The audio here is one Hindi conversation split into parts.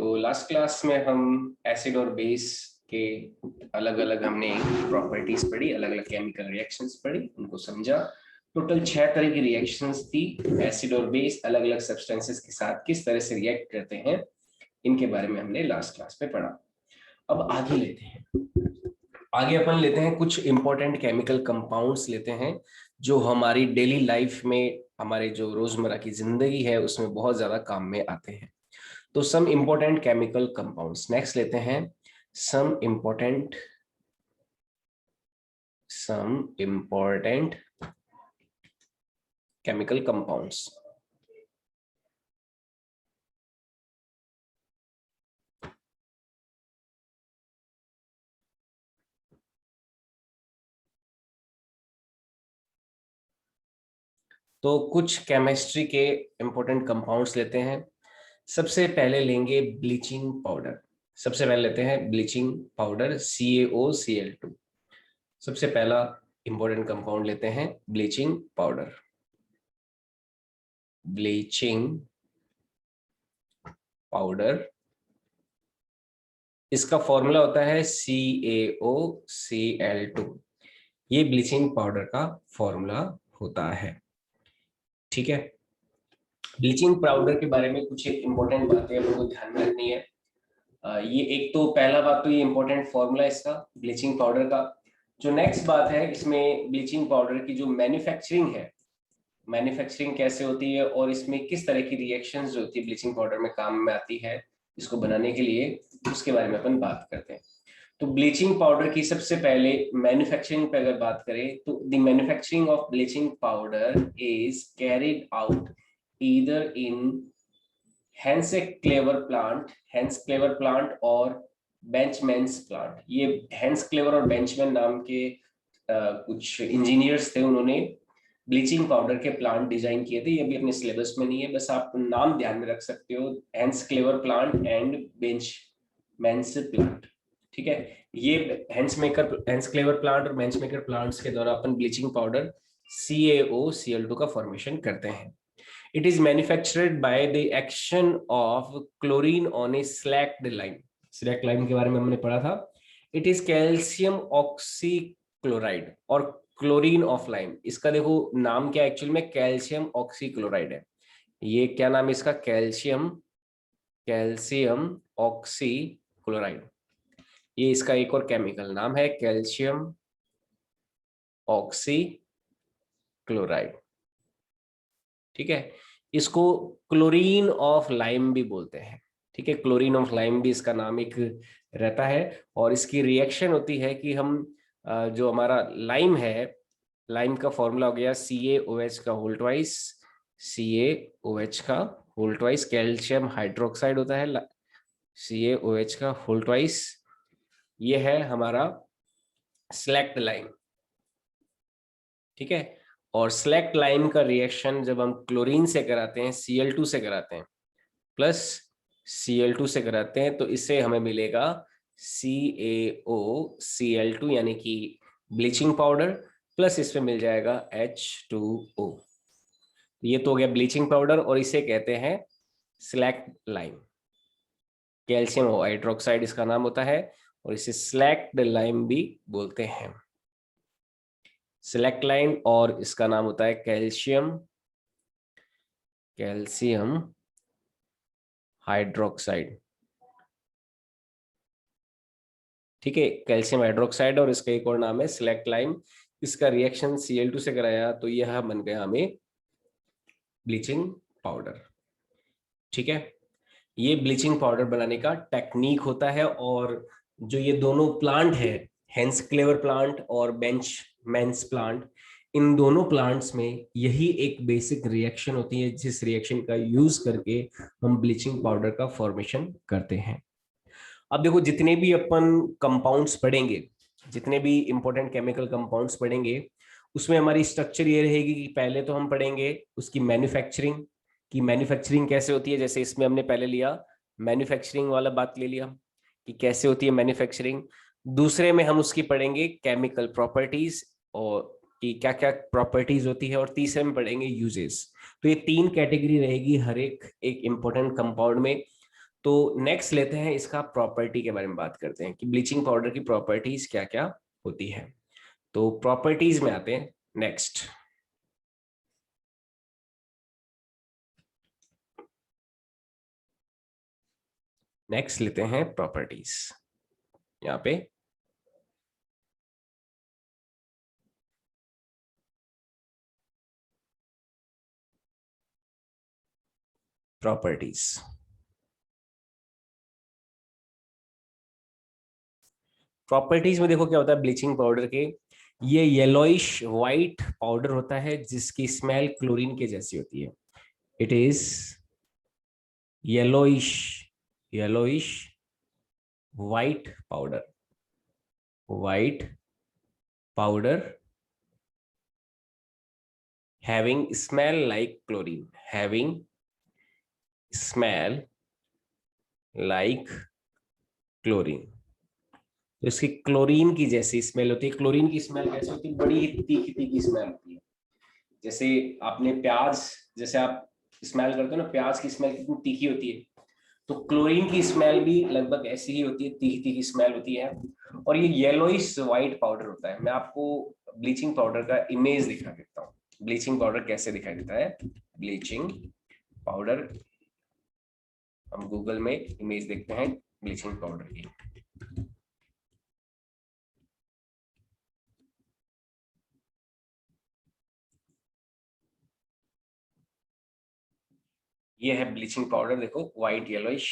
तो लास्ट क्लास में हम एसिड और बेस के अलग अलग हमने प्रॉपर्टीज पढ़ी, अलग अलग केमिकल रिएक्शंस पढ़ी, उनको समझा। टोटल 6 तरह की रिएक्शंस थी। एसिड और बेस अलग अलग सब्सटेंसेस के साथ किस तरह से रिएक्ट करते हैं, इनके बारे में हमने लास्ट क्लास में पढ़ा। अब आगे लेते हैं, आगे अपन लेते हैं कुछ इंपॉर्टेंट केमिकल कंपाउंड्स लेते हैं जो हमारी डेली लाइफ में, हमारे जो रोजमर्रा की जिंदगी है उसमें बहुत ज्यादा काम में आते हैं। तो some important chemical compounds next लेते हैं। Some important chemical compounds. तो कुछ केमिस्ट्री के इंपॉर्टेंट कंपाउंड्स लेते हैं। सबसे पहले लेंगे ब्लीचिंग पाउडर। सबसे पहले लेते हैं ब्लीचिंग पाउडर CaOCl2। सबसे पहला इंपॉर्टेंट कंपाउंड लेते हैं ब्लीचिंग पाउडर। ब्लीचिंग पाउडर, इसका फॉर्मूला होता है CaOCl2। ये ब्लीचिंग पाउडर का फॉर्मूला होता है। ठीक है, ब्लीचिंग पाउडर के बारे में कुछ इंपॉर्टेंट बातें आपको ध्यान में रखनी है। ये एक तो पहला बात तो ये इंपॉर्टेंट फॉर्मूला इसका ब्लीचिंग पाउडर का। जो नेक्स्ट बात है इसमें ब्लीचिंग पाउडर की जो मैन्युफैक्चरिंग है, मैन्युफैक्चरिंग कैसे होती है और इसमें किस तरह की रिएक्शंस जो होती है ब्लीचिंग पाउडर में काम में आती है इसको बनाने के लिए, उसके बारे में अपन बात करते हैं। तो ब्लीचिंग पाउडर की सबसे पहले मैन्युफैक्चरिंग पे अगर बात करें तो the manufacturing of bleaching powder is carried out either in hence clever plant और बेंचमैन्स प्लांट। ये हेंस क्लेवर और बेंचमैन नाम के कुछ इंजीनियर्स थे, उन्होंने ब्लीचिंग पाउडर के प्लांट डिजाइन किए थे। ये भी अपने सिलेबस में नहीं है, बस आप नाम ध्यान में रख सकते हो, hence clever plant and benchman's plant. ठीक है, ये हेंस क्लेवर प्लांट और बेंचमेकर प्लांट्स के द्वारा अपन ब्लीचिंग पाउडर CaOCl2 का फॉर्मेशन करते हैं। It is manufactured by the action of chlorine on a slacked lime. Slacked lime के बारे में हमने पढ़ा था। It is calcium oxychloride और क्लोरीन ऑफ लाइम। इसका देखो नाम क्या एक्चुअल में, कैल्शियम ऑक्सीक्लोराइड है। ये क्या नाम है इसका, कैल्शियम ऑक्सीक्लोराइड। ये इसका एक और केमिकल नाम है कैल्शियम ऑक्सीक्लोराइड। ठीक है, इसको क्लोरीन ऑफ लाइम भी बोलते हैं। ठीक है, क्लोरीन ऑफ लाइम भी इसका नाम एक रहता है। और इसकी रिएक्शन होती है कि हम जो हमारा लाइम है, लाइम का फॉर्मूला हो गया CaOH का होल ट्वाइस, CaOH का होल ट्वाइस, कैल्शियम हाइड्रोक्साइड होता है CaOH का होल ट्वाइस। ये है हमारा स्लैक्ड लाइम। ठीक है, और स्लैक्ड लाइम का रिएक्शन जब हम क्लोरीन से कराते हैं, Cl2 से कराते हैं, प्लस Cl2 से कराते हैं, तो इससे हमें मिलेगा CaOCl2 यानी कि ब्लीचिंग पाउडर, प्लस इसमें मिल जाएगा H2O। ये तो हो गया ब्लीचिंग पाउडर और इसे कहते हैं स्लैक्ड लाइम। कैल्शियम हाइड्रोक्साइड इसका नाम होता है और इसे स्लैक्ड लाइम भी बोलते हैं। सिलेक्ट लाइन, और इसका नाम होता है कैल्शियम हाइड्रोक्साइड। ठीक है, कैल्शियम हाइड्रोक्साइड और इसका एक और नाम है सिलेक्ट लाइम। इसका रिएक्शन Cl2 से कराया तो यह बन गया हमें ब्लीचिंग पाउडर। ठीक है, ये ब्लीचिंग पाउडर बनाने का टेक्निक होता है। और जो ये दोनों प्लांट है, हेंस क्लेवर प्लांट और बेंचमैन्स प्लांट, इन दोनों प्लांट्स में यही एक बेसिक रिएक्शन होती है जिस रिएक्शन का यूज करके हम ब्लीचिंग पाउडर का फॉर्मेशन करते हैं। अब देखो, जितने भी अपन कंपाउंड्स पढ़ेंगे, जितने भी इंपॉर्टेंट केमिकल कंपाउंड्स पढ़ेंगे, उसमें हमारी स्ट्रक्चर ये रहेगी कि पहले तो हम पढ़ेंगे उसकी मैन्युफैक्चरिंग, कि मैन्युफैक्चरिंग कैसे होती है। जैसे इसमें हमने पहले लिया मैन्युफैक्चरिंग वाला बात ले लिया कि कैसे होती है मैन्युफैक्चरिंग। दूसरे में हम उसकी पढ़ेंगे केमिकल प्रॉपर्टीज और कि क्या क्या प्रॉपर्टीज होती है, और तीसरे में पढ़ेंगे यूजेस। तो ये 3 कैटेगरी रहेगी हर एक इंपॉर्टेंट कंपाउंड में। तो नेक्स्ट लेते हैं इसका प्रॉपर्टी के बारे में बात करते हैं कि ब्लीचिंग पाउडर की प्रॉपर्टीज क्या क्या होती है। तो प्रॉपर्टीज में आते हैं नेक्स्ट। नेक्स्ट लेते हैं प्रॉपर्टीज। यहाँ पे प्रॉपर्टीज, प्रॉपर्टीज में देखो क्या होता है ब्लीचिंग पाउडर के, ये येलोइश व्हाइट पाउडर होता है जिसकी स्मेल क्लोरीन के जैसी होती है। It is yellowish, yellowish white powder, white powder having smell like chlorine, having smell like chlorine। तो इसकी क्लोरीन की जैसी स्मेल होती है। क्लोरीन की स्मेल कैसे होती है? बड़ी ही तीखी तीखी स्मेल होती है। जैसे आपने प्याज, जैसे आप स्मेल करते हो ना, प्याज की स्मेल कितनी तीखी होती है, तो क्लोरीन की स्मेल भी लगभग ऐसी ही होती है, तीखी तीखी स्मेल होती है। और ये येलोइश व्हाइट पाउडर होता है। मैं आपको ब्लीचिंग पाउडर का इमेज दिखा देता हूँ, ब्लीचिंग पाउडर कैसे दिखाई देता है। ब्लीचिंग पाउडर, हम गूगल में इमेज देखते हैं ब्लीचिंग पाउडर की। ये है ब्लीचिंग पाउडर, देखो व्हाइट येलोइश।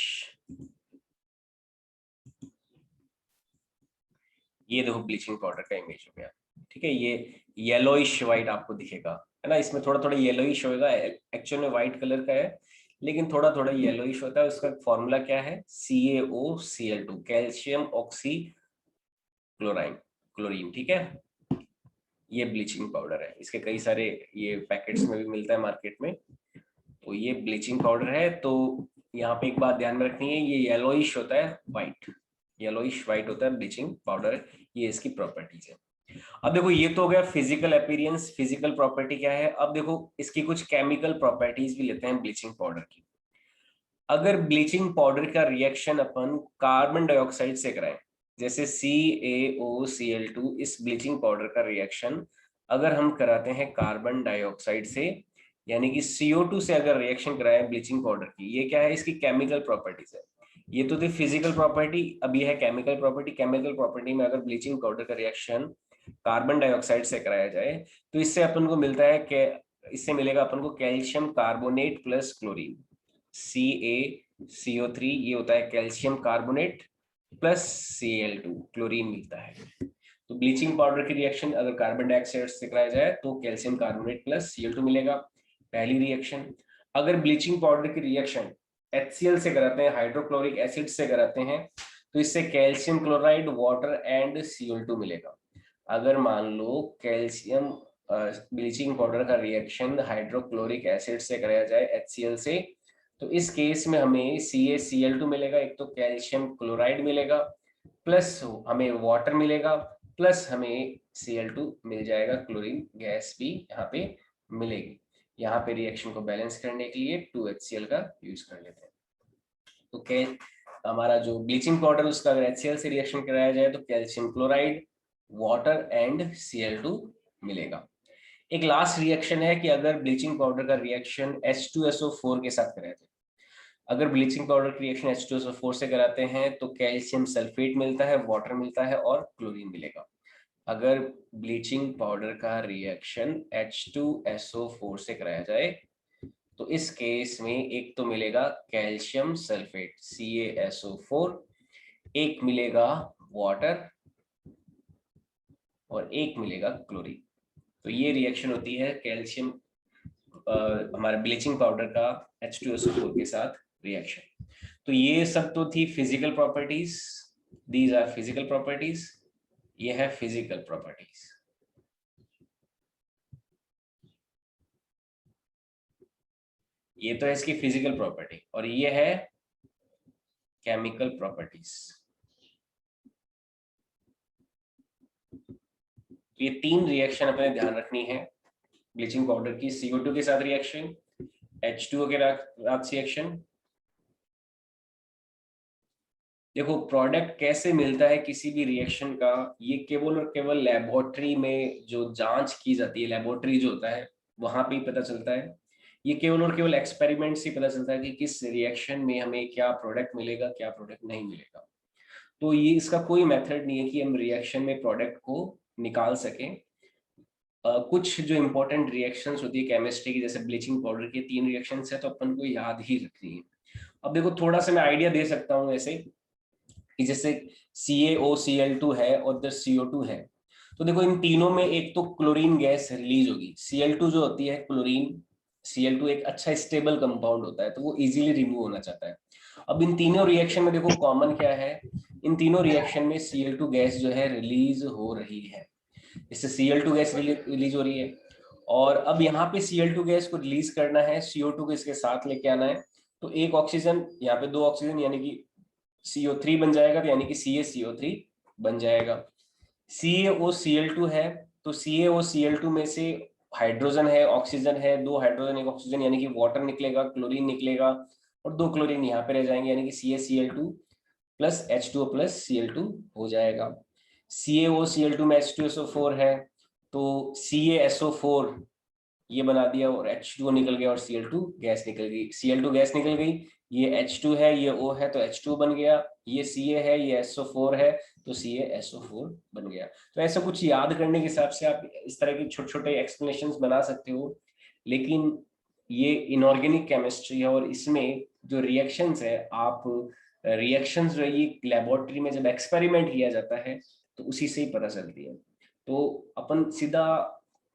ये देखो ब्लीचिंग पाउडर का इमेज हो गया, ठीक है। ये येलोइश व्हाइट आपको दिखेगा, है ना। इसमें थोड़ा थोड़ा येलोइश होगा, एक्चुअल में व्हाइट कलर का है लेकिन थोड़ा थोड़ा येलोइश होता है। उसका फॉर्मूला क्या है? CaOCl2, calcium oxy chlorine, chlorine, ठीक है। ये ब्लीचिंग पाउडर है, इसके कई सारे ये पैकेट्स में भी मिलता है मार्केट में। तो ये ब्लीचिंग पाउडर है। तो यहाँ पे एक बात ध्यान में रखनी है, ये येलोइश होता है व्हाइट, येलोइश व्हाइट होता है ब्लीचिंग पाउडर। ये इसकी प्रॉपर्टीज है। अब देखो ये तो हो गया फिजिकल अपीयरेंस, फिजिकल प्रॉपर्टी क्या है। अब देखो इसकी कुछ केमिकल प्रॉपर्टीज भी लेते हैं ब्लीचिंग पाउडर की। अगर ब्लीचिंग पाउडर का रिएक्शन अपन कार्बन डाइऑक्साइड से कराएं, जैसे CaOCl2, इस ब्लीचिंग पाउडर का रिएक्शन अगर हम कराते हैं कार्बन डाइऑक्साइड से, यानी कि CO2 से अगर रिएक्शन कराएं ब्लीचिंग पाउडर की, ये क्या है? इसकी केमिकल प्रॉपर्टीज है। ये तो थी फिजिकल प्रॉपर्टी, अब ये है केमिकल प्रॉपर्टी। केमिकल प्रॉपर्टी में अगर ब्लीचिंग पाउडर का रिएक्शन कार्बन डाइऑक्साइड से कराया जाए तो इससे अपन को मिलता है कि इससे मिलेगा अपन को calcium carbonate plus chlorine, CaCO3, ये होता है calcium carbonate plus Cl2, chlorine मिलता है। तो ब्लीचिंग पाउडर की रिएक्शन अगर कार्बन डाइऑक्साइड से कराया जाए तो कैल्शियम कार्बोनेट प्लस Cl2 मिलेगा, पहली रिएक्शन। अगर ब्लीचिंग पाउडर की रिएक्शन HCl से कराते हैं, हाइड्रोक्लोरिक एसिड से कराते हैं, तो इससे calcium chloride water and Cl2 मिलेगा। अगर मान लो कैल्शियम ब्लीचिंग पाउडर का रिएक्शन हाइड्रोक्लोरिक एसिड से कराया जाए HCl से, तो इस केस में हमें CaCl2 मिलेगा, एक तो कैल्शियम क्लोराइड मिलेगा, प्लस हमें वाटर मिलेगा, प्लस हमें Cl2 मिल जाएगा, क्लोरीन गैस भी यहाँ पे मिलेगी। यहाँ पे रिएक्शन को बैलेंस करने के लिए 2HCl का यूज कर लेते हैं। तो क्या हमारा जो ब्लीचिंग पाउडर उसका अगर HCl से रिएक्शन कराया जाए तो calcium chloride, water and Cl2 मिलेगा। एक लास्ट रिएक्शन है कि अगर ब्लीचिंग पाउडर का रिएक्शन H2SO4 के साथ कराया जाए, अगर ब्लीचिंग पाउडर की रिएक्शन H2SO4 से कराते हैं तो कैल्शियम सल्फेट मिलता है, वाटर मिलता है और क्लोरीन मिलेगा। अगर ब्लीचिंग पाउडर का रिएक्शन H2SO4 से कराया जाए तो इस केस में एक तो मिलेगा कैल्शियम सल्फेट CaSO4, एक मिलेगा वाटर और एक मिलेगा क्लोरीन। तो ये रिएक्शन होती है कैल्शियम हमारे ब्लीचिंग पाउडर का H2SO4 के साथ रिएक्शन। तो ये सब तो थी physical properties, these are physical properties. ये है फिजिकल प्रॉपर्टीज। ये तो है इसकी फिजिकल प्रॉपर्टी और ये है केमिकल प्रॉपर्टीज। ये तीन रिएक्शन अपने ध्यान रखनी है ब्लीचिंग पाउडर की। CO2 के साथ रिएक्शन, H2O के साथ रिएक्शन देखो प्रोडक्ट कैसे मिलता है किसी भी रिएक्शन का, ये केवल और केवल लेबोरेटरी में जो जांच की जाती है, लेबोरेटरी जो होता है वहां पे ही पता चलता है। ये केवल और केवल एक्सपेरिमेंट से पता चलता है कि किस रिएक्शन में हमें क्या प्रोडक्ट मिलेगा, क्या प्रोडक्ट नहीं मिलेगा। तो ये इसका कोई मेथड नहीं है कि हम रिएक्शन में प्रोडक्ट को निकाल सकें। कुछ जो इंपॉर्टेंट रिएक्शंस होती है केमिस्ट्री की, जैसे ब्लीचिंग पाउडर के 3 रिएक्शंस है तो अपन को याद ही रखनी है। अब देखो थोड़ा सा मैं आइडिया दे सकता हूँ ऐसे कि जैसे CaOCl2 है और उधर CO2 है, तो देखो इन तीनों में एक तो क्लोरीन गैस रिलीज होगी। Cl2 जो होती है क्लोरीन, Cl2 एक अच्छा स्टेबल कंपाउंड होता है तो वो इजीली रिमूव होना चाहता है। अब इन तीनों रिएक्शन में देखो कॉमन क्या है, इन तीनों रिएक्शन में Cl2 गैस जो है रिलीज हो रही है। इससे Cl2 गैस रिलीज हो रही है, और अब यहाँ पे Cl2 गैस को रिलीज करना है, CO2 को इसके साथ लेके आना है। तो एक ऑक्सीजन, यहाँ पे 2 ऑक्सीजन यानी कि CO3 बन जाएगा, तो यानी कि CaCO3 बन जाएगा। CaOCl2 है तो CaOCl2 में से हाइड्रोजन है, ऑक्सीजन है, 2 हाइड्रोजन 1 ऑक्सीजन, यानी कि वाटर निकलेगा, क्लोरीन निकलेगा, और 2 क्लोरीन यहाँ पे रह जाएंगे, यानी कि CaCl2 plus H2O plus Cl2 हो जाएगा। CaOCl2 में H2SO4 है तो CaSO4 ये बना दिया और H2O निकल गया और Cl2 गैस निकल गई। Cl2 गैस निकल गई, ये H2 है ये O है तो H2 बन गया, ये Ca है ये SO4 है तो CaSO4 बन गया। तो ऐसा कुछ याद करने के हिसाब से आप इस तरह की छोटे छोटे एक्सप्लेनेशंस बना सकते हो। लेकिन ये इनऑर्गेनिक केमिस्ट्री है और इसमें जो रिएक्शंस है, आप रिएक्शंस जो है ये लेबोरेटरी में जब एक्सपेरिमेंट किया जाता है तो उसी से ही पता चलती है। तो अपन सीधा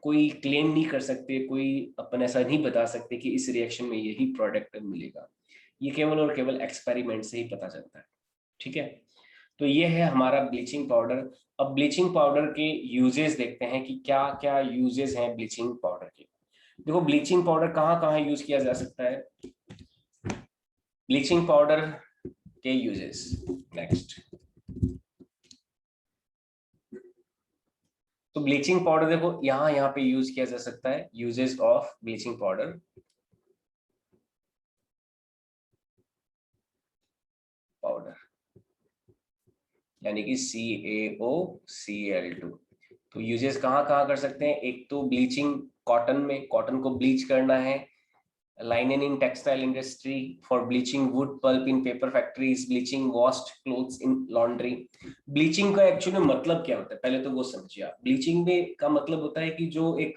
कोई क्लेम नहीं कर सकते, कोई अपन ऐसा नहीं बता सकते कि इस रिएक्शन में यही प्रोडक्ट मिलेगा। ये केवल और केवल एक्सपेरिमेंट से ही पता चलता है। ठीक है, तो ये है हमारा ब्लीचिंग पाउडर। अब ब्लीचिंग पाउडर के यूजेस देखते हैं कि क्या क्या यूजेस हैं ब्लीचिंग पाउडर के। देखो ब्लीचिंग पाउडर कहाँ कहाँ यूज किया जा सकता है। ब्लीचिंग पाउडर के यूजेस, नेक्स्ट। तो ब्लीचिंग पाउडर देखो यहाँ यहाँ पे यूज किया जा सकता है। Uses of bleaching powder, powder यानी कि CaOCl2। तो यूजेस कहाँ कहाँ कर सकते हैं, एक तो ब्लीचिंग कॉटन में, कॉटन को ब्लीच करना है। Linen in textile industry, for bleaching wood pulp in paper factories, bleaching washed clothes in laundry. Bleaching का एक्चुअली मतलब क्या होता है पहले तो वो समझिए आप। ब्लीचिंग में का मतलब होता है कि जो एक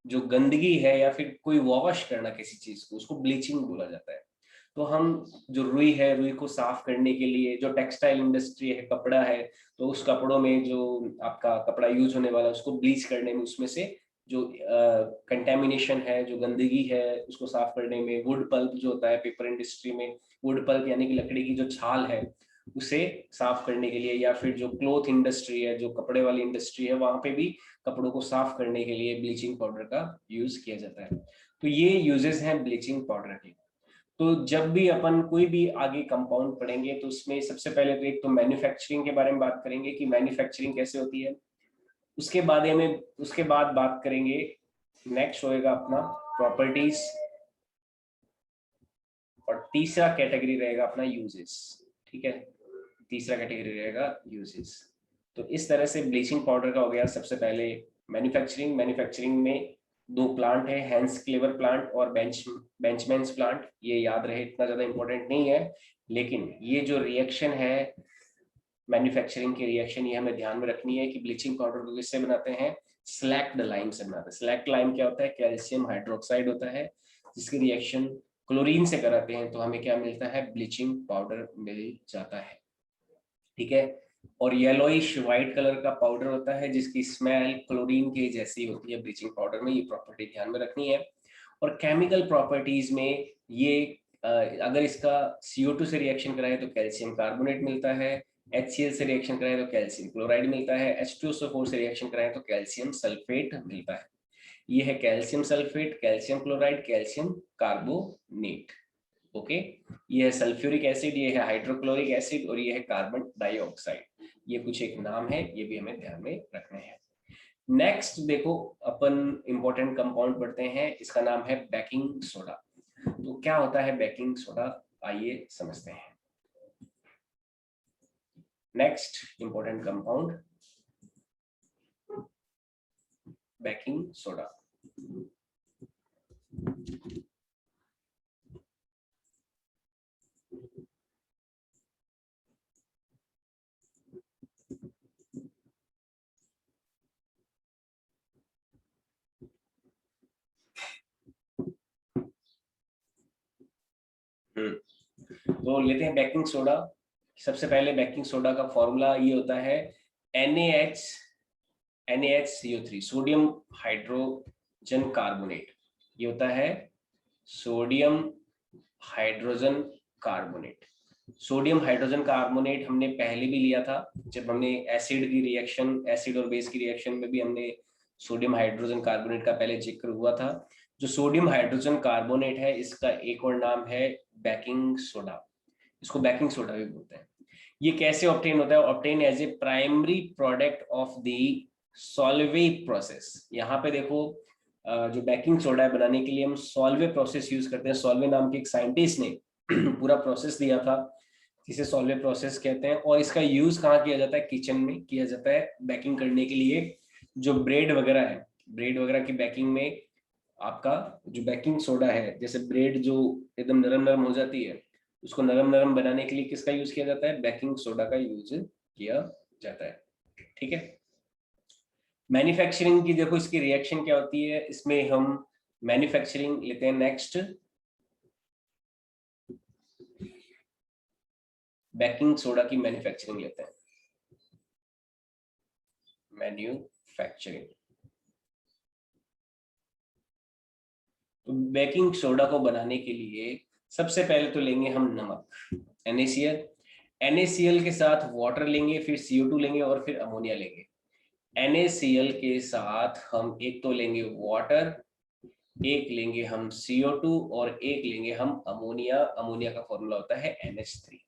जो गंदगी है या फिर कोई वॉश करना किसी चीज को, उसको ब्लीचिंग बोला जाता है। तो हम जो रुई है, रुई को साफ करने के लिए, जो टेक्सटाइल इंडस्ट्री है, कपड़ा है, तो उस कपड़ों में जो आपका कपड़ा यूज होने वाला है उसको ब्लीच करने में, उसमें से जो कंटेमिनेशन है, जो गंदगी है, उसको साफ करने में। वुड पल्प जो होता है पेपर इंडस्ट्री में, वुड पल्प यानी कि लकड़ी की जो छाल है उसे साफ करने के लिए, या फिर जो क्लोथ इंडस्ट्री है, जो कपड़े वाली इंडस्ट्री है, वहां पे भी कपड़ों को साफ करने के लिए ब्लीचिंग पाउडर का यूज किया जाता है। तो ये यूजेस हैं ब्लीचिंग पाउडर के। तो जब भी अपन कोई भी आगे कंपाउंड पढ़ेंगे तो उसमें सबसे पहले तो एक तो मैन्युफैक्चरिंग के बारे में बात करेंगे कि मैन्युफैक्चरिंग कैसे होती है। उसके बाद बात करेंगे, नेक्स्ट होएगा अपना प्रॉपर्टीज, और तीसरा कैटेगरी रहेगा अपना यूजेस। ठीक है, तीसरा कैटेगरी रहेगा यूजेस। तो इस तरह से ब्लीचिंग पाउडर का हो गया सबसे पहले मैन्युफैक्चरिंग। मैन्युफैक्चरिंग में 2 प्लांट है, हैंस क्लेवर प्लांट और बेंचमैन्स प्लांट। ये याद रहे, इतना ज्यादा इंपॉर्टेंट नहीं है, लेकिन ये जो रिएक्शन है मैन्युफैक्चरिंग की रिएक्शन, ये हमें ध्यान में रखनी है कि ब्लीचिंग पाउडर को किससे बनाते हैं, स्लैक्ड लाइम से बनाते हैं। स्लैक्ड लाइम क्या होता है, कैल्शियम हाइड्रोक्साइड होता है, जिसकी रिएक्शन क्लोरीन से कराते हैं तो हमें क्या मिलता है, ब्लीचिंग पाउडर मिल जाता है। ठीक है, और येलोइश व्हाइट कलर का पाउडर होता है जिसकी स्मेल क्लोरीन के जैसी होती है ब्लीचिंग पाउडर में। ये प्रॉपर्टी ध्यान में रखनी है। और केमिकल प्रॉपर्टीज में ये अगर इसका CO2 से रिएक्शन कराए तो कैल्शियम कार्बोनेट मिलता है, HCl से रिएक्शन कराए तो कैल्शियम क्लोराइड मिलता है, H2SO4 से रिएक्शन कराए तो कैल्शियम सल्फेट मिलता है। ये है calcium sulphate, calcium chloride, calcium carbonate. Okay, ये है सल्फ्यूरिक एसिड, ये है हाइड्रोक्लोरिक एसिड, और ये है कार्बन डाइऑक्साइड। ये कुछ एक नाम है, ये भी हमें ध्यान में रखने हैं। नेक्स्ट देखो अपन इंपॉर्टेंट कंपाउंड पढ़ते हैं, इसका नाम है बेकिंग सोडा। तो क्या होता है बेकिंग सोडा, आइए समझते हैं। Next important compound baking soda. तो लेते हैं बेकिंग सोडा। सबसे पहले बेकिंग सोडा का फॉर्मूला ये होता है NaHCO3, सोडियम हाइड्रोजन कार्बोनेट। ये होता है sodium hydrogen carbonate. Sodium hydrogen carbonate हमने पहले भी लिया था, जब हमने एसिड की रिएक्शन, एसिड और बेस की रिएक्शन में भी हमने सोडियम हाइड्रोजन कार्बोनेट का पहले जिक्र हुआ था। जो सोडियम हाइड्रोजन कार्बोनेट है, इसका एक और नाम है बेकिंग सोडा। इसको बेकिंग सोडा भी बोलते हैं। ये कैसे ऑब्टेन होता है? Obtain as a primary product of the Solvay process. यहाँ पे देखो, जो बेकिंग सोडा है बनाने के लिए हम सॉल्वे प्रोसेस यूज करते हैं। सॉल्वे नाम के एक साइंटिस्ट ने पूरा प्रोसेस दिया था, जिसे सॉल्वे प्रोसेस कहते हैं। और इसका यूज कहाँ किया जाता है? किचन में किया जाता है बेकिंग करने के लिए। जो ब्रेड वगैरह है, ब्रेड वगैरह की बेकिंग में आपका जो बेकिंग सोडा है, जैसे ब्रेड जो एकदम नरम नरम हो जाती है, उसको नरम नरम बनाने के लिए किसका यूज किया जाता है? बेकिंग सोडा का यूज किया जाता है। ठीक है। मैन्युफैक्चरिंग की देखो इसकी रिएक्शन क्या होती है, इसमें हम मैन्युफैक्चरिंग लेते हैं। नेक्स्ट बेकिंग सोडा की मैन्युफैक्चरिंग लेते हैं। मैन्युफैक्चरिंग, तो बेकिंग सोडा को बनाने के लिए सबसे पहले तो लेंगे हम नमक, NaCl। NaCl के साथ वाटर लेंगे, फिर CO2 लेंगे और फिर अमोनिया लेंगे। NaCl के साथ हम एक तो लेंगे वाटर, एक लेंगे हम CO2 और एक लेंगे हम अमोनिया। अमोनिया का फॉर्मूला होता है NH3।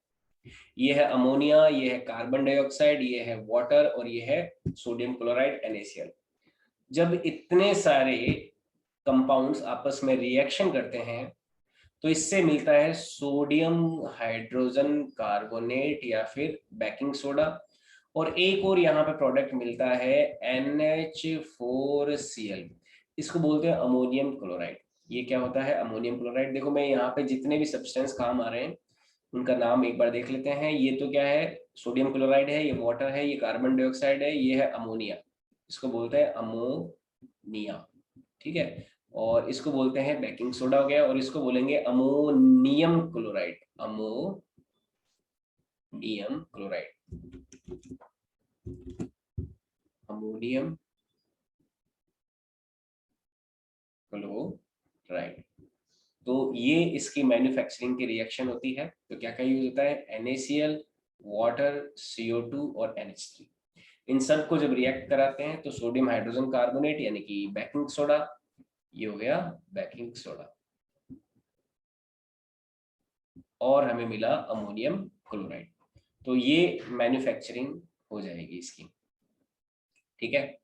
ये है अमोनिया, ये है कार्बन डाइऑक्साइड, ये है वाटर और ये है सोडियम क्लोराइड NaCl। जब इतने सारे कंपाउंड्स आपस में रिएक्शन करते हैं तो इससे मिलता है सोडियम हाइड्रोजन कार्बोनेट या फिर बेकिंग सोडा। और एक और यहाँ पे प्रोडक्ट मिलता है NH4Cl, इसको बोलते हैं अमोनियम क्लोराइड। ये क्या होता है? Ammonium chloride. देखो मैं यहाँ पे जितने भी सब्सटेंस काम आ रहे हैं उनका नाम एक बार देख लेते हैं। ये तो क्या है? सोडियम क्लोराइड है, ये वाटर है, ये कार्बन डाइऑक्साइड है, ये है अमोनिया। इसको बोलते हैं अमोनिया। ठीक है। और इसको बोलते हैं बेकिंग सोडा हो गया, और इसको बोलेंगे ammonium chloride. Ammonium chloride, ammonium chloride. तो ये इसकी मैन्युफैक्चरिंग की रिएक्शन होती है। तो क्या क्या यूज होता है? NaCl, वाटर, CO2 और NH3। इन सब को जब रिएक्ट कराते हैं तो सोडियम हाइड्रोजन कार्बोनेट यानी कि बेकिंग सोडा, ये हो गया बेकिंग सोडा, और हमें मिला अमोनियम क्लोराइड। तो ये मैन्युफैक्चरिंग हो जाएगी इसकी। ठीक है।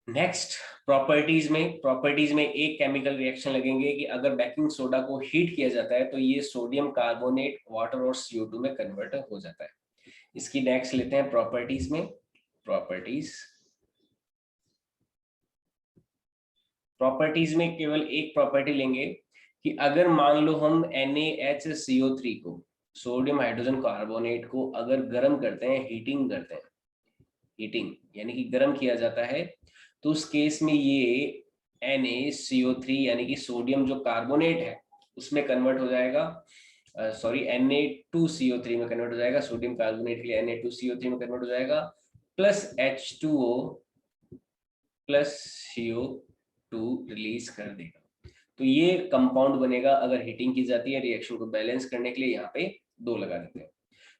नेक्स्ट प्रॉपर्टीज में एक केमिकल रिएक्शन लगेंगे कि अगर बेकिंग सोडा को हीट किया जाता है तो ये सोडियम कार्बोनेट वाटर और CO2 में कन्वर्ट हो जाता है। इसकी नेक्स्ट लेते हैं प्रॉपर्टीज में। प्रॉपर्टीज में केवल एक प्रॉपर्टी लेंगे कि अगर मान लो हम NaHCO3 को, सोडियम हाइड्रोजन कार्बोनेट को अगर गर्म करते हैं, हीटिंग करते हैं, हीटिंग यानी कि गर्म किया जाता है, तो उस केस में ये NaCO3 यानी कि सोडियम जो कार्बोनेट है उसमें कन्वर्ट हो जाएगा, सॉरी Na2CO3 में कन्वर्ट हो जाएगा। सोडियम कार्बोनेट के लिए Na2CO3 में कन्वर्ट हो जाएगा, plus H2O plus CO2 release कर देगा। तो ये कंपाउंड बनेगा अगर हीटिंग की जाती है। रिएक्शन को बैलेंस करने के लिए यहाँ पे 2 लगा देते हैं।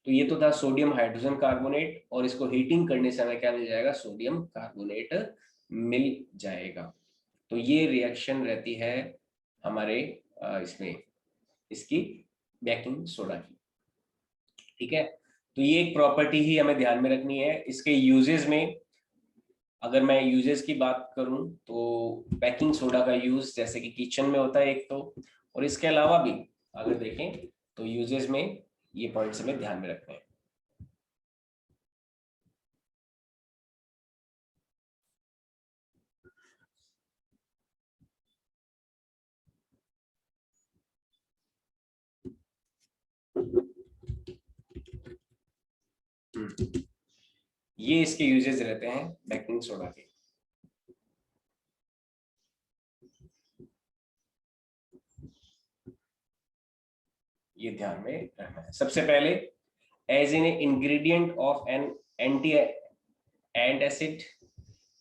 तो ये तो था सोडियम हाइड्रोजन कार्बोनेट, और इसको हीटिंग करने से हमें क्या मिल जाएगा? सोडियम कार्बोनेट मिल जाएगा। तो ये रिएक्शन रहती है हमारे इसमें, इसकी बेकिंग सोडा की। ठीक है। तो ये एक प्रॉपर्टी ही हमें ध्यान में रखनी है। इसके यूजेस में अगर मैं यूजेस की बात करूं तो बेकिंग सोडा का यूज जैसे कि किचन में होता है एक तो, और इसके अलावा भी अगर देखें तो यूजेस में ये पॉइंट्स हमें ध्यान में रखने हैं। ये इसके यूजेस रहते हैं बेकिंग सोडा के। ये ध्यान में रखना है। सबसे पहले as an ingredient of an anti and acid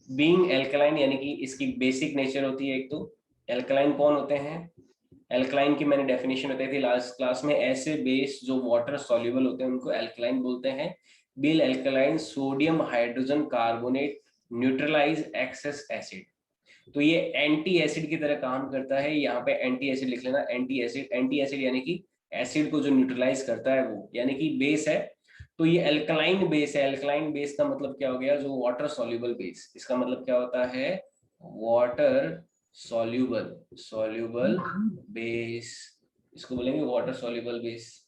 being alkaline, यानी कि इसकी बेसिक नेचर होती है। एक तो एल्कलाइन कौन होते हैं? एल्कलाइन की मैंने डेफिनेशन बताई थी लास्ट क्लास में, ऐसे बेस जो वाटर सॉल्युबल होते हैं उनको एल्कलाइन बोलते हैं। बिल alkaline sodium hydrogen carbonate neutralize excess acid. तो ये एंटी एसिड की तरह काम करता है। यहाँ पे एंटी एसिड लिख लेना, एंटी एसिड यानी कि एसिड को जो न्यूट्रलाइज करता है वो, यानी कि बेस है। तो ये अल्कलाइन बेस है। अल्कलाइन बेस का मतलब क्या हो गया? जो वाटर सॉल्युबल बेस, इसका मतलब क्या होता है? वाटर सॉल्युबल बेस, इसको बोलेंगे वाटर सॉल्युबल बेस।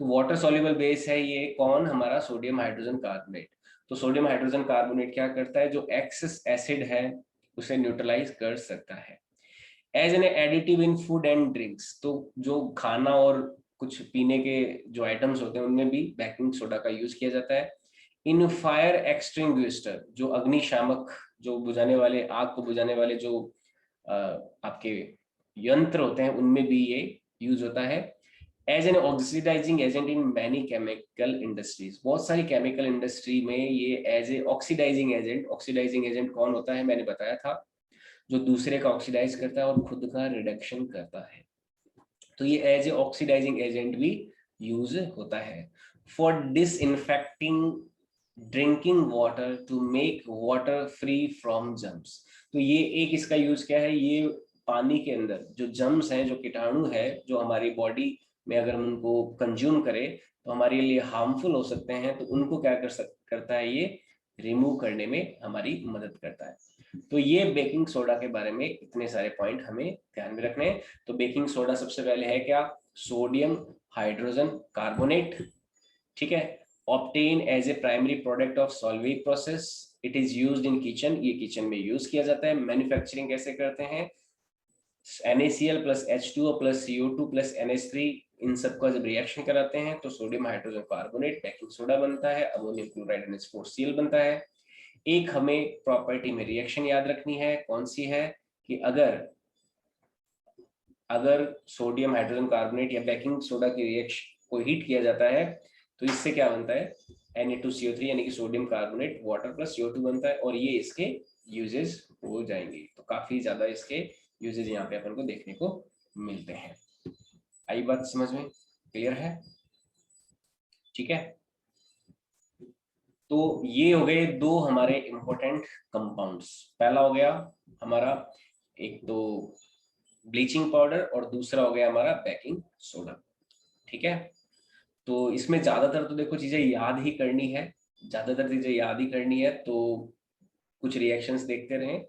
तो वाटर सॉल्युबल बेस है ये कौन? हमारा सोडियम हाइड्रोजन कार्बोनेट। तो सोडियम हाइड्रोजन कार्बोनेट क्या करता है? जो एक्सेस एसिड है उसे न्यूट्रलाइज कर सकता है। As an additive in food and drinks, तो जो खाना और कुछ पीने के जो आइटम्स होते हैं उनमें भी बेकिंग सोडा का यूज किया जाता है। इन फायर एक्सटिंग्विशर, जो अग्निशामक, जो बुझाने वाले, आग को बुझाने वाले जो आपके यंत्र होते हैं उनमें भी ये यूज होता है। As an oxidizing agent in many chemical industries, बहुत सारी केमिकल इंडस्ट्री में ये as a oxidizing agent. Oxidizing agent कौन होता है? मैंने बताया था, जो दूसरे का ऑक्सीडाइज करता है और खुद का रिडक्शन करता है। तो ये एज ए ऑक्सीडाइजिंग एजेंट भी यूज होता है। For disinfecting drinking water to make water free from germs. तो ये एक इसका यूज क्या है? ये पानी के अंदर जो जम्स हैं, जो कीटाणु है, जो हमारी बॉडी में अगर हम उनको कंज्यूम करें तो हमारे लिए हार्मफुल हो सकते हैं, तो उनको क्या करता है? ये रिमूव करने में हमारी मदद करता है। तो ये बेकिंग सोडा के बारे में इतने सारे पॉइंट हमें ध्यान में रखने हैं। तो बेकिंग सोडा सबसे पहले है क्या? सोडियम हाइड्रोजन कार्बोनेट, ठीक है। Obtain as a primary product of Solvay's process, it is used in kitchen, ये किचन में यूज किया जाता है। मैन्युफैक्चरिंग कैसे करते हैं? NaCl plus H2O plus CO2 plus NH3, इन सबका जब रिएक्शन कराते हैं तो sodium hydrogen carbonate baking soda बनता है, अमोनियम क्लोराइड NH4Cl बनता है। एक हमें प्रॉपर्टी में रिएक्शन याद रखनी है, कौन सी है? कि अगर सोडियम हाइड्रोजन कार्बोनेट या बेकिंग सोडा की रिएक्शन को हीट किया जाता है तो इससे क्या बनता है? Na2CO3 यानी कि sodium carbonate water plus CO2 बनता है, और ये इसके यूजेस हो जाएंगे। तो काफी ज्यादा इसके यूजेस यहाँ पे अपन को देखने को मिलते हैं। आई बात समझ में? क्लियर है? ठीक है। तो ये हो गए दो हमारे इंपॉर्टेंट कंपाउंड्स। पहला हो गया हमारा एक तो ब्लीचिंग पाउडर, और दूसरा हो गया हमारा बेकिंग सोडा। ठीक है। तो इसमें ज्यादातर तो देखो चीजें याद ही करनी है, ज्यादातर चीजें याद ही करनी है। तो कुछ रिएक्शंस देखते रहें।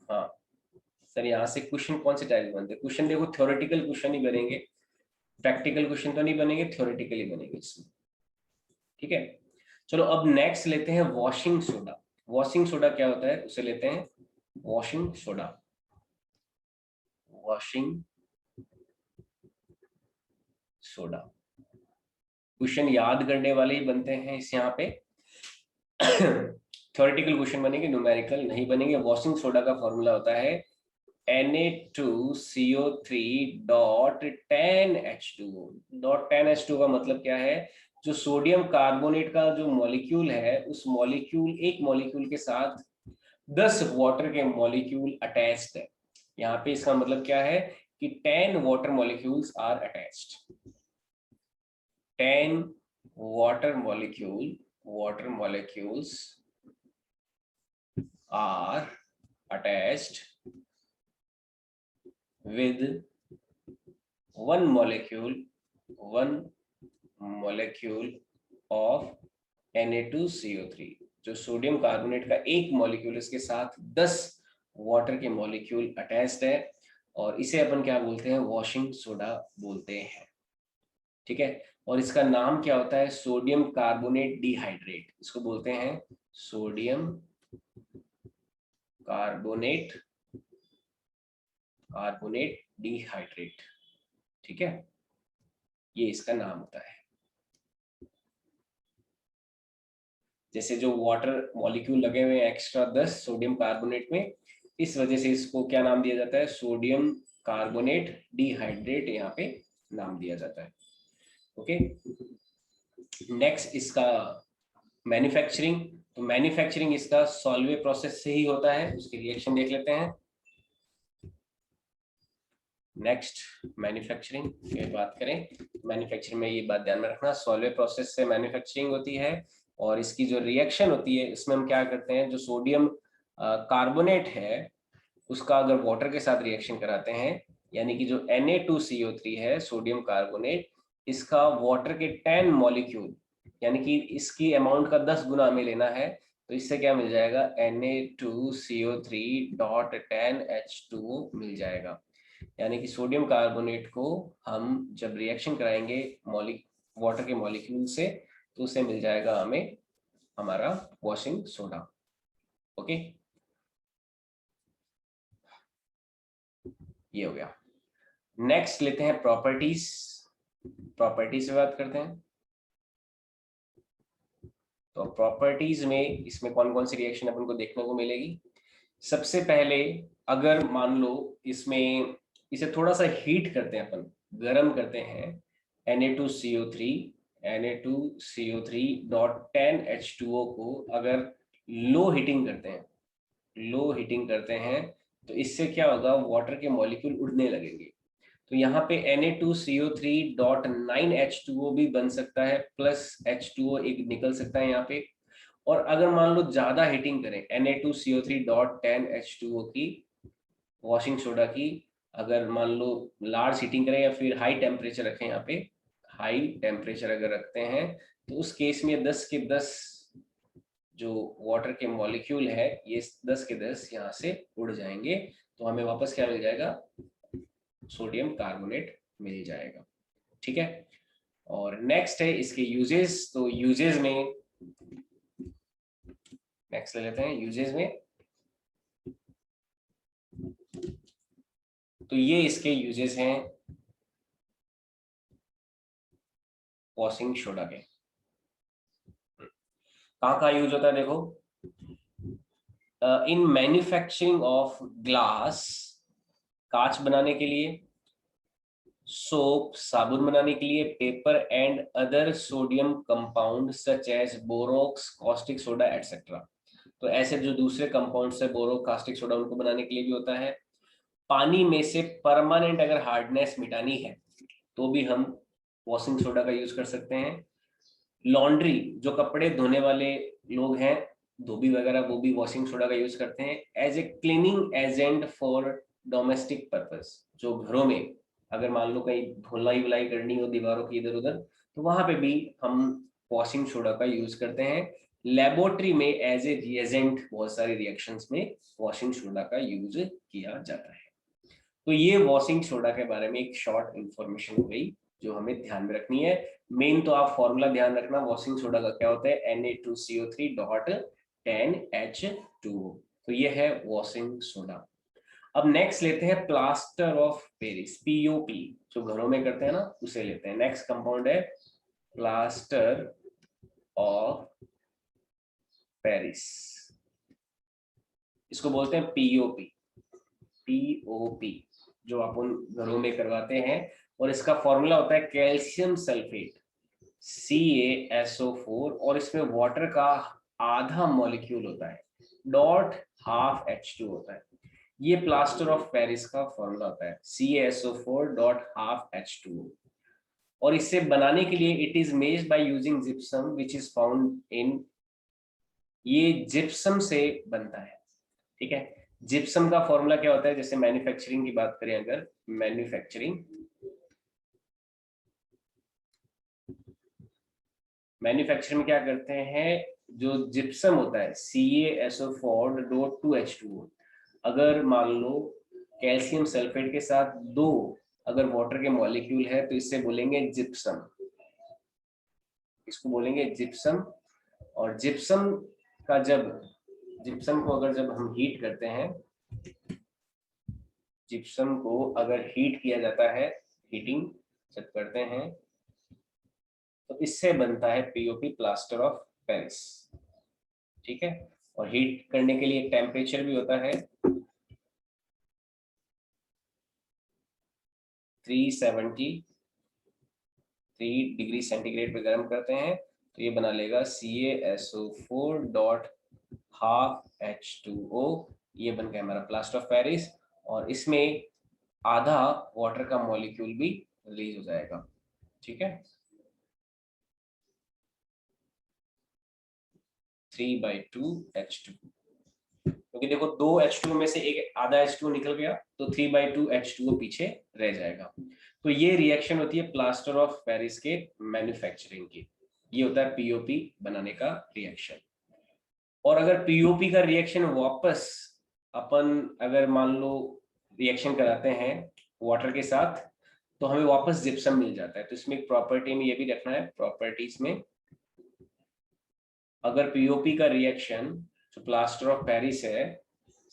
हाँ सर, यहाँ से क्वेश्चन कौन से टाइप बनते हैं? क्वेश्चन देखो थ्योरेटिकल क्वेश्चन ही बनेंगे, प्रैक्टिकल क्वेश्चन तो नहीं बनेंगे, थ्योरेटिकल ही बनेंगे इसमें। ठीक है। चलो अब नेक्स्ट लेते हैं वॉशिंग सोडा। वॉशिंग सोडा क्या होता है उसे लेते हैं। Washing soda, washing soda, question याद करने वाले ही बनते हैं इस यहाँ पे। थ्योरेटिकल क्वेश्चन बनेंगे, न्यूमेरिकल नहीं बनेंगे। वॉशिंग सोडा का फॉर्मूला होता है Na2CO3 dot 10H2O। Dot 10H2O का मतलब क्या है? जो सोडियम कार्बोनेट का जो मॉलिक्यूल है, उस मॉलिक्यूल, एक मॉलिक्यूल के साथ 10 वाटर के मॉलिक्यूल अटैच्ड है। यहाँ पे इसका मतलब क्या है? कि 10 water molecules are attached. 10 water molecules are attached with one molecule of Na2CO3। जो सोडियम कार्बोनेट का एक मॉलिक्यूल, इसके साथ 10 वाटर के मॉलिक्यूल अटैच्ड है, और इसे अपन क्या बोलते हैं? वॉशिंग सोडा बोलते हैं। ठीक है। और इसका नाम क्या होता है? सोडियम कार्बोनेट डिहाइड्रेट, इसको बोलते हैं सोडियम कार्बोनेट डिहाइड्रेट। ठीक है, ये इसका नाम होता है। जैसे जो वाटर मॉलिक्यूल लगे हुए हैं एक्स्ट्रा 10 सोडियम कार्बोनेट में, इस वजह से इसको क्या नाम दिया जाता है, सोडियम कार्बोनेट डिहाइड्रेट यहाँ पे नाम दिया जाता है। ओके, नेक्स्ट इसका मैन्युफैक्चरिंग। तो मैन्युफैक्चरिंग इसका सॉल्वे प्रोसेस से ही होता है, उसकी रिएक्शन देख लेते हैं। नेक्स्ट मैन्युफैक्चरिंग की बात करें, मैन्युफैक्चरिंग में ये बात ध्यान में रखना, सॉल्वे प्रोसेस से मैन्युफैक्चरिंग होती है। और इसकी जो रिएक्शन होती है इसमें हम क्या करते हैं, जो सोडियम कार्बोनेट है उसका अगर वाटर के साथ रिएक्शन कराते हैं, यानी कि जो Na2CO3 है सोडियम कार्बोनेट, इसका वाटर के 10 मॉलिक्यूल, यानी कि इसकी अमाउंट का 10 गुना हमें लेना है, तो इससे क्या मिल जाएगा, Na2CO3.10H2O मिल जाएगा। यानी कि सोडियम कार्बोनेट को हम जब रिएक्शन कराएंगे वाटर के मॉलिक्यूल से, तो उससे मिल जाएगा हमें हमारा वॉशिंग सोडा। ओके, ये हो गया। नेक्स्ट लेते हैं प्रॉपर्टीज। प्रॉपर्टीज से बात करते हैं। तो प्रॉपर्टीज में इसमें कौन कौन सी रिएक्शन अपन को देखने को मिलेगी। सबसे पहले अगर मान लो इसमें इसे थोड़ा सा हीट करते हैं, अपन गर्म करते हैं, Na2CO3.10H2O को अगर लो हीटिंग करते हैं, तो इससे क्या होगा, वाटर के मॉलिक्यूल उड़ने लगेंगे। तो यहाँ पे Na2CO3.9H2O भी बन सकता है, प्लस H2O एक निकल सकता है यहाँ पे। और अगर मान लो ज्यादा हीटिंग करें Na2CO3.10H2O की, वॉशिंग सोडा की, अगर मान लो लार्ज हीटिंग करें या फिर हाई टेम्परेचर रखें, यहाँ पे हाई टेम्परेचर अगर रखते हैं, तो उस केस में 10 के 10 जो वाटर के मॉलिक्यूल है ये 10 के 10 यहाँ से उड़ जाएंगे, तो हमें वापस क्या मिल जाएगा, सोडियम कार्बोनेट मिल जाएगा। ठीक है, और नेक्स्ट है इसके यूजेस। तो यूजेस में नेक्स्ट ले लेते हैं यूजेस में। तो ये इसके यूजेस हैं वॉशिंग सोडा के। कहाँ कहाँ यूज होता है देखो, इन मैन्युफैक्चरिंग ऑफ ग्लास, कांच बनाने के लिए, सोप साबुन बनाने के लिए, paper and other sodium compound such as borax, caustic soda etcetera. तो ऐसे जो दूसरे कंपाउंड्स है बोरो कास्टिक सोडा, उनको बनाने के लिए भी होता है। पानी में से परमानेंट अगर हार्डनेस मिटानी है तो भी हम वॉशिंग सोडा का यूज कर सकते हैं। लॉन्ड्री, जो कपड़े धोने वाले लोग हैं, धोबी वगैरह, वो भी वॉशिंग सोडा का यूज करते हैं as a cleaning agent for domestic purpose. जो घरों में अगर मान लो कहीं धुलाई वुलाई करनी हो दीवारों की इधर उधर, तो वहां पे भी हम वॉशिंग सोडा का यूज करते हैं। लेबोरेटरी में एज ए रिएजेंट बहुत सारी रिएक्शंस में वॉशिंग सोडा का यूज किया जाता है। तो ये वॉशिंग सोडा के बारे में एक शॉर्ट इंफॉर्मेशन हो गई जो हमें ध्यान में रखनी है। मेन तो आप फॉर्मूला ध्यान रखना, वॉशिंग सोडा का क्या होता है, Na2CO3.10H2O। तो ये है वॉशिंग सोडा। अब नेक्स्ट लेते हैं प्लास्टर ऑफ पेरिस, पीओपी, जो घरों में करते हैं ना, उसे लेते हैं। नेक्स्ट कंपाउंड है प्लास्टर ऑफ पेरिस, इसको बोलते हैं पीओपी। पीओपी जो अपन घरों में करवाते हैं, और इसका फॉर्मूला होता है कैल्शियम सल्फेट CaSO4, और इसमें वाटर का आधा मॉलिक्यूल होता है, डॉट हाफ H2 होता है। ये प्लास्टर ऑफ पेरिस का फॉर्मूला होता है, CaSO4.12H2O। और इसे बनाने के लिए it is made by using gypsum which is found in, ये जिप्सम से बनता है। ठीक है, जिप्सम का फॉर्मूला क्या होता है, जैसे मैन्युफैक्चरिंग की बात करें, अगर मैन्युफैक्चरिंग में क्या करते हैं, जो जिप्सम होता है CaSO4.2H2O, अगर मान लो कैल्शियम सल्फेट के साथ दो अगर वाटर के मॉलिक्यूल है, तो इससे बोलेंगे जिप्सम, इसको बोलेंगे जिप्सम। और जिप्सम का जिप्सम को अगर जब हम हीट करते हैं, जिप्सम को अगर हीट किया जाता है, हीटिंग जब करते हैं, तो इससे बनता है पीओपी, प्लास्टर ऑफ पेरिस। ठीक है। और हीट करने के लिए टेम्परेचर भी होता है 373 डिग्री सेंटीग्रेड पे गर्म करते हैं तो ये बना लेगा CaSO4 डॉट हाफ H2O। ये बन गया हमारा प्लास्टर ऑफ पेरिस, और इसमें आधा वाटर का मॉलिक्यूल भी रिलीज हो जाएगा। ठीक है, 3/2 H2, क्योंकि देखो 2 H2O में से एक आधा H2O निकल गया तो 3/2 H2O पीछे रह जाएगा। तो ये रिएक्शन होती है प्लास्टर ऑफ पेरिस के मैन्युफैक्चरिंग की। ये होता है पीओपी बनाने का रिएक्शन। और अगर पीओपी का रिएक्शन वापस अपन अगर मान लो रिएक्शन कराते हैं वाटर के साथ तो हमें वापस जिप्सम मिल जाता है। तो इसमें एक प्रॉपर्टी में ये भी रखना है, प्रॉपर्टीज में अगर पीओपी का रिएक्शन जो प्लास्टर ऑफ पेरिस है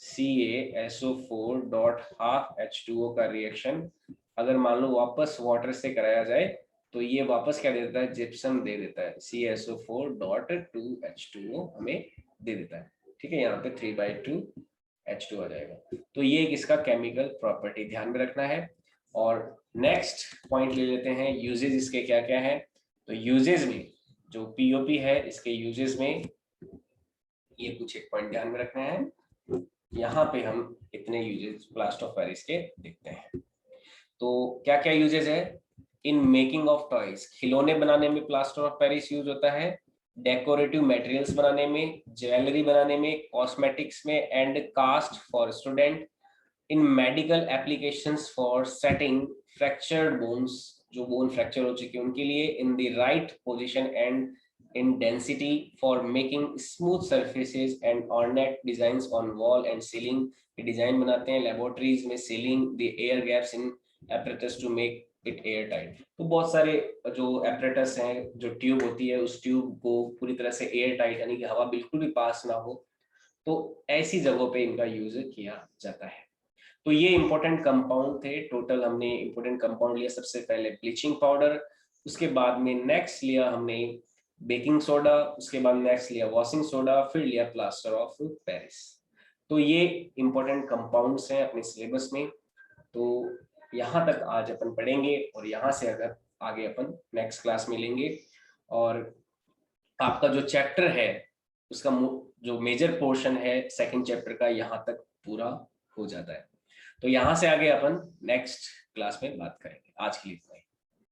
CaSO4 डॉट हाफ H2O का रिएक्शन अगर मान लो वापस वाटर से कराया जाए तो ये वापस क्या दे देता है, जिप्सम दे देता है, CaSO4 डॉट 2H2O हमें दे देता है। ठीक है, यहाँ पे 3/2 H2 आ जाएगा। तो ये एक इसका केमिकल प्रॉपर्टी ध्यान में रखना है। और नेक्स्ट पॉइंट ले लेते हैं, यूजेज इसके क्या क्या है। तो यूजेज में जो पीओपी है इसके यूजेस में ये कुछ एक पॉइंट ध्यान में रखना है। यहाँ पे हम इतने यूजेस प्लास्टर ऑफ पेरिस के देखते हैं। तो क्या क्या यूजेस है, इन मेकिंग ऑफ टॉयज, खिलौने बनाने में प्लास्टर ऑफ पेरिस यूज होता है, डेकोरेटिव मटेरियल्स बनाने में, ज्वेलरी बनाने में, कॉस्मेटिक्स में, and cast for student, in medical applications for setting fractured bones, जो बोन फ्रैक्चर हो चुके हैं उनके लिए, in the right position and in density for making smooth surfaces and ornate designs on wall and ceiling। ये डिजाइन बनाते हैं लेबोरेटरीज में, ceiling the air gaps in apparatus to make it air tight। तो बहुत सारे जो apparatus हैं, जो ट्यूब होती है उस ट्यूब को पूरी तरह से एयर टाइट यानी कि हवा बिल्कुल भी पास ना हो, तो ऐसी जगहों पे इनका यूज किया जाता है। तो ये इंपॉर्टेंट कंपाउंड थे, टोटल हमने इंपॉर्टेंट कंपाउंड लिया। सबसे पहले ब्लीचिंग पाउडर, उसके बाद में नेक्स्ट लिया हमने बेकिंग सोडा, उसके बाद नेक्स्ट लिया वॉशिंग सोडा, फिर लिया प्लास्टर ऑफ पेरिस। तो ये इंपॉर्टेंट कंपाउंड्स हैं अपने सिलेबस में। तो यहाँ तक आज अपन पढ़ेंगे और यहाँ से अगर आगे अपन नेक्स्ट क्लास में लेंगे। और आपका जो चैप्टर है उसका जो मेजर पोर्शन है सेकंड चैप्टर का यहाँ तक पूरा हो जाता है। तो यहाँ से आगे अपन नेक्स्ट क्लास में बात करेंगे। आज के लिए